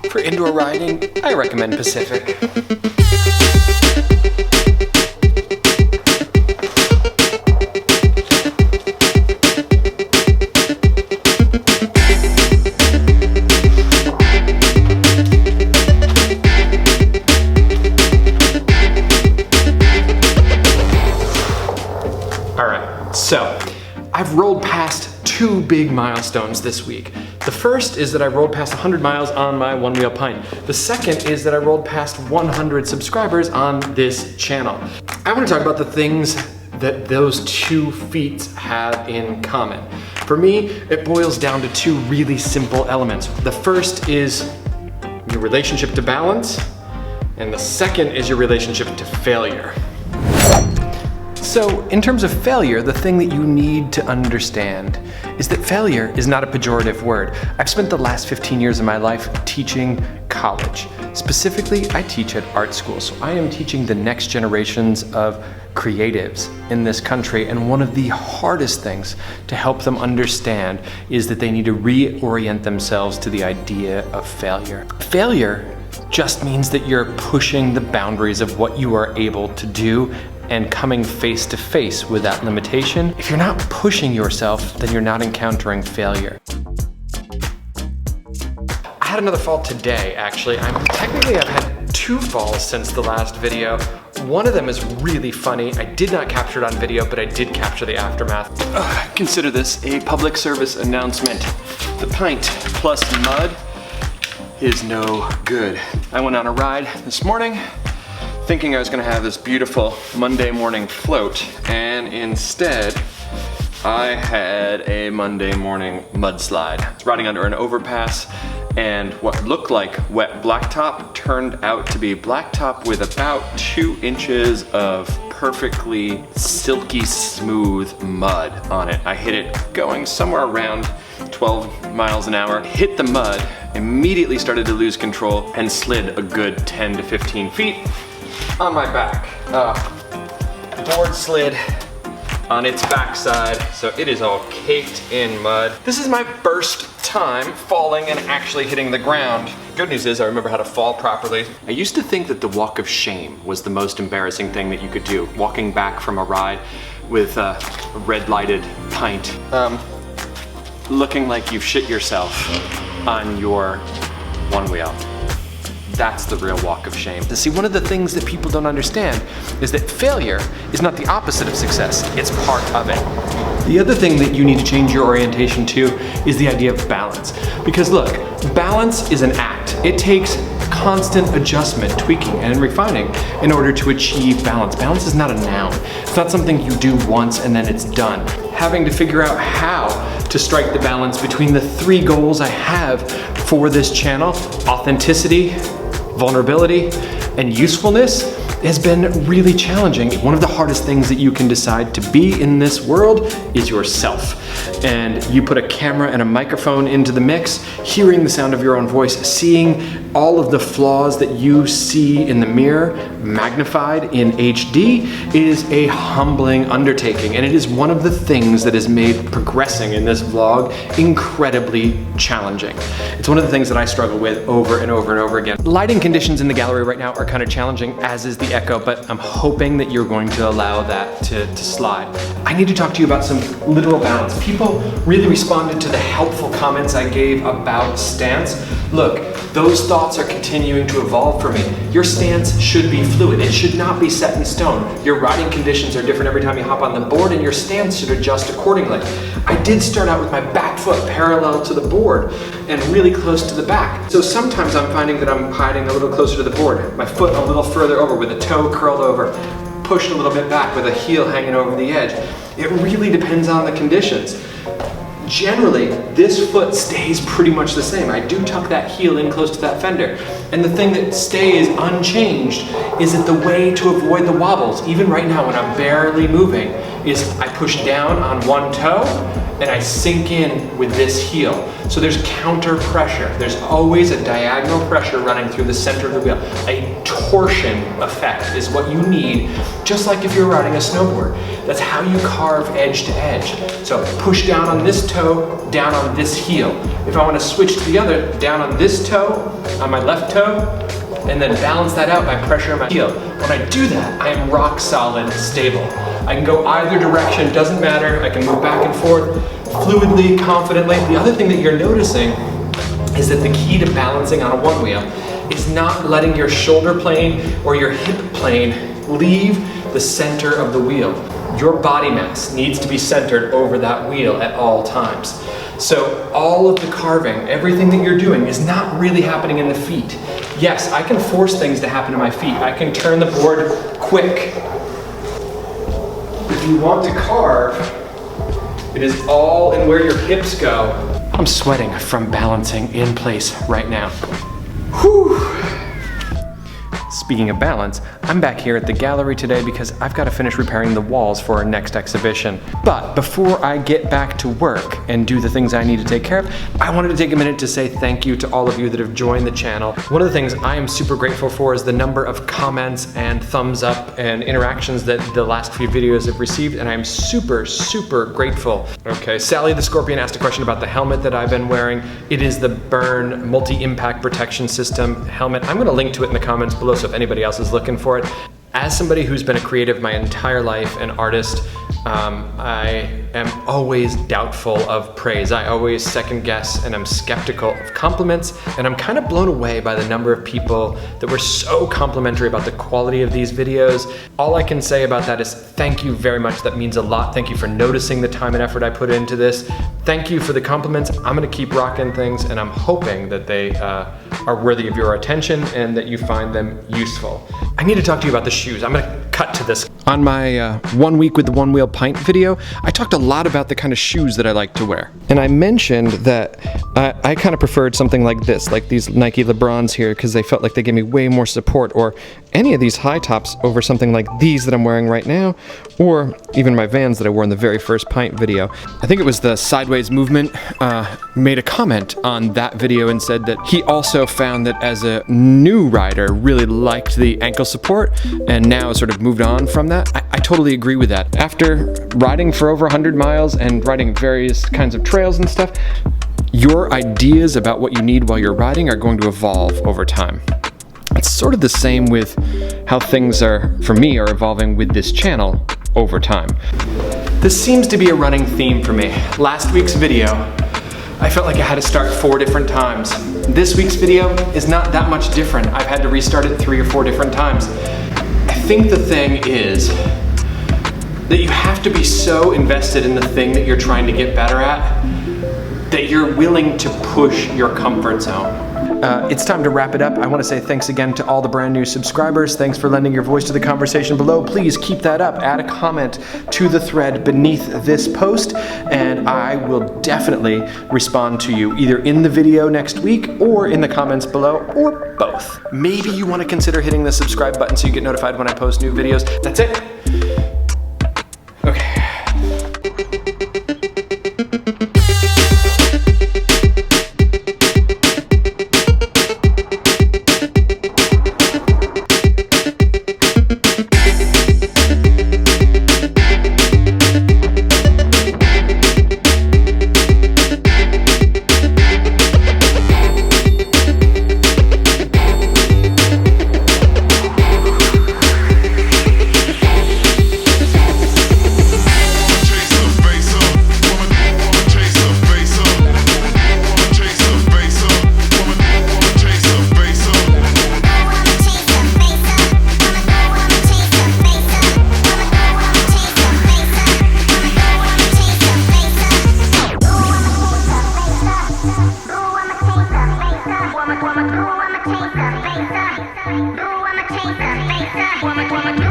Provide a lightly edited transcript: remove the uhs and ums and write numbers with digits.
For indoor riding, I recommend Pacific. Alright, so I've rolled past two big milestones this week. The first is that I rolled past 100 miles on my One Wheel Pint. The second is that I rolled past 100 subscribers on this channel. I want to talk about the things that those 2 feats have in common. For me, it boils down to 2 really simple elements. The first is your relationship to balance, and the second is your relationship to failure. So, in terms of failure, the thing that you need to understand is that failure is not a pejorative word. I've spent the last 15 years of my life teaching college. Specifically, I teach at art school, so I am teaching the next generations of creatives in this country, and one of the hardest things to help them understand is that they need to reorient themselves to the idea of failure. Failure just means that you're pushing the boundaries of what you are able to do and coming face to face with that limitation. If you're not pushing yourself, then you're not encountering failure. I had another fall today, actually. I've had 2 falls since the last video. One of them is really funny. I did not capture it on video, but I did capture the aftermath. Consider this a public service announcement. The pint plus mud is no good. I went on a ride this morning thinking I was gonna have this beautiful Monday morning float, and instead I had a Monday morning mudslide. I was riding under an overpass, and what looked like wet blacktop turned out to be blacktop with about 2 inches of perfectly silky smooth mud on it. I hit it going somewhere around 12 miles an hour, hit the mud, immediately started to lose control, and slid a good 10 to 15 feet on my back. Board slid on its backside, so it is all caked in mud. This is my first time falling and actually hitting the ground. Good news is I remember how to fall properly. I used to think that the walk of shame was the most embarrassing thing that you could do, walking back from a ride with a red lighted pint, looking like you've shit yourself on your one wheel. That's the real walk of shame. See, one of the things that people don't understand is that failure is not the opposite of success, it's part of it. The other thing that you need to change your orientation to is the idea of balance. Because look, balance is an act. It takes constant adjustment, tweaking, and refining in order to achieve balance. Balance is not a noun. It's not something you do once and then it's done. Having to figure out how to strike the balance between the 3 goals I have for this channel: authenticity, vulnerability, and usefulness has been really challenging. One of the hardest things that you can decide to be in this world is yourself. And you put a camera and a microphone into the mix, hearing the sound of your own voice, seeing all of the flaws that you see in the mirror magnified in HD is a humbling undertaking. And it is one of the things that has made progressing in this vlog incredibly challenging. It's one of the things that I struggle with over and over and over again. Lighting conditions in the gallery right now are kind of challenging, as is the echo, but I'm hoping that you're going to allow that to slide. I need to talk to you about some literal balance. People really responded to the helpful comments I gave about stance. Look, those thoughts are continuing to evolve for me. Your stance should be fluid. It should not be set in stone. Your riding conditions are different every time you hop on the board, and your stance should adjust accordingly. I did start out with my back foot parallel to the board and really close to the back. So sometimes I'm finding that I'm hiding a little closer to the board, my foot a little further over with a toe curled over, pushed a little bit back with a heel hanging over the edge. It really depends on the conditions. Generally, this foot stays pretty much the same. I do tuck that heel in close to that fender. And the thing that stays unchanged is that the way to avoid the wobbles, even right now when I'm barely moving, is I push down on one toe and I sink in with this heel. So there's counter pressure. There's always a diagonal pressure running through the center of the wheel. A torsion effect is what you need, just like if you're riding a snowboard. That's how you carve edge to edge. So push down on this toe, down on this heel. If I want to switch to the other, down on this toe, on my left toe, and then balance that out by pressure on my heel. When I do that, I am rock solid, stable. I can go either direction, doesn't matter. I can move back and forth fluidly, confidently. The other thing that you're noticing is that the key to balancing on a one wheel is not letting your shoulder plane or your hip plane leave the center of the wheel. Your body mass needs to be centered over that wheel at all times. So all of the carving, everything that you're doing is not really happening in the feet. Yes, I can force things to happen in my feet. I can turn the board quick. If you want to carve, it is all in where your hips go. I'm sweating from balancing in place right now. Whew. Speaking of balance, I'm back here at the gallery today because I've got to finish repairing the walls for our next exhibition. But before I get back to work and do the things I need to take care of, I wanted to take a minute to say thank you to all of you that have joined the channel. One of the things I am super grateful for is the number of comments and thumbs up and interactions that the last few videos have received, and I'm super, super grateful. Okay, Sally the Scorpion asked a question about the helmet that I've been wearing. It is the Burn Multi-Impact Protection System helmet. I'm gonna link to it in the comments below, so if anybody else is looking for it. As somebody who's been a creative my entire life, an artist, I am always doubtful of praise. I always second guess and I'm skeptical of compliments, and I'm kind of blown away by the number of people that were so complimentary about the quality of these videos. All I can say about that is thank you very much. That means a lot. Thank you for noticing the time and effort I put into this. Thank you for the compliments. I'm gonna keep rocking things, and I'm hoping that they are worthy of your attention and that you find them useful. I need to talk to you about the shoes. I'm gonna cut to this. On my 1 week with the One Wheel Pint video, I talked a lot about the kind of shoes that I like to wear. And I mentioned that I kind of preferred something like this, like these Nike LeBrons here, because they felt like they gave me way more support, or any of these high tops over something like these that I'm wearing right now, or even my Vans that I wore in the very first Pint video. I think it was the Sideways Movement made a comment on that video and said that he also found that as a new rider really liked the ankle support and now sort of moved on from that. I totally agree with that. After riding for over 100 miles and riding various kinds of trails and stuff, your ideas about what you need while you're riding are going to evolve over time. It's sort of the same with how things are, for me, are evolving with this channel over time. This seems to be a running theme for me. Last week's video, I felt like I had to start 4 different times. This week's video is not that much different. I've had to restart it 3 or 4 different times. I think the thing is that you have to be so invested in the thing that you're trying to get better at that you're willing to push your comfort zone. It's time to wrap it up. I want to say thanks again to all the brand new subscribers. Thanks for lending your voice to the conversation below. Please keep that up. Add a comment to the thread beneath this post, and I will definitely respond to you either in the video next week or in the comments below, or both. Maybe you want to consider hitting the subscribe button so you get notified when I post new videos. That's it. Okay. Woman,